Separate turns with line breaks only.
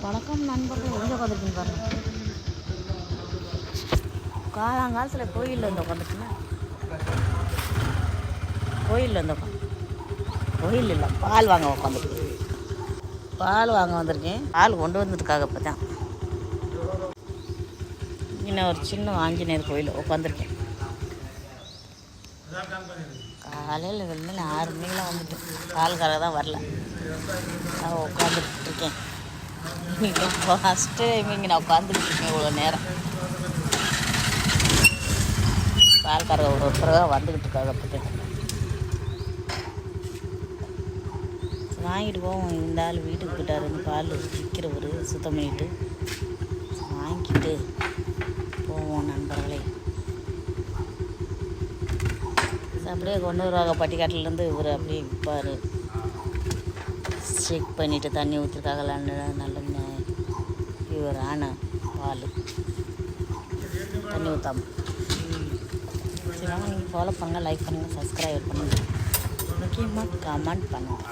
வணக்கம் நண்பர்கள், எங்கே உட்காந்துருக்கீங்க பாருங்க. காலங்காலத்தில் கோயிலில் வந்து உட்காந்துருக்குன்னா கோயிலில் வந்து கோயில் இல்லை, பால் வாங்க உட்காந்துருக்கு. பால் வாங்க வந்திருக்கேன். பால் கொண்டு வந்துருக்காங்க இப்போ தான். இன்னும் ஒரு சின்ன ஆஞ்சநேயர் கோயில் உட்காந்துருக்கேன். காலையில் வெளில 6 மணிக்கெலாம் வந்துட்டு பால்காரங்க தான் வரல. நான் உட்காந்துட்டு இருக்கேன். இன்றைக்கி ஃபஸ்ட்டு டைம் இங்கே நான் உட்காந்துட்டு இருக்கேன் இவ்வளோ நேரம். பால்காரங்க ஒருத்தராக வந்துக்கிட்டு இருக்காங்க. அப்போ வாங்கிட்டு போவோம். இந்த ஆள் வீட்டுக்கு போயிட்டாருன்னு பால் விற்கிறவர் சுத்தம் பண்ணிட்டு வாங்கிட்டு போவோம் நண்பர்களே. அப்படியே கொண்டு வருவாங்க பட்டிக்காட்டிலேருந்து. இவர் அப்படியே விற்பார். செக் பண்ணிவிட்டு தண்ணி ஊற்றிருக்காங்களான்னு நல்ல பியூரான பால், தண்ணி ஊற்றாம. சரி, நீங்கள் ஃபாலோ பண்ணுங்கள், லைக் பண்ணுங்கள், சப்ஸ்கிரைப் பண்ணுங்கள், முக்கியமாக கமெண்ட் பண்ணுங்கள்.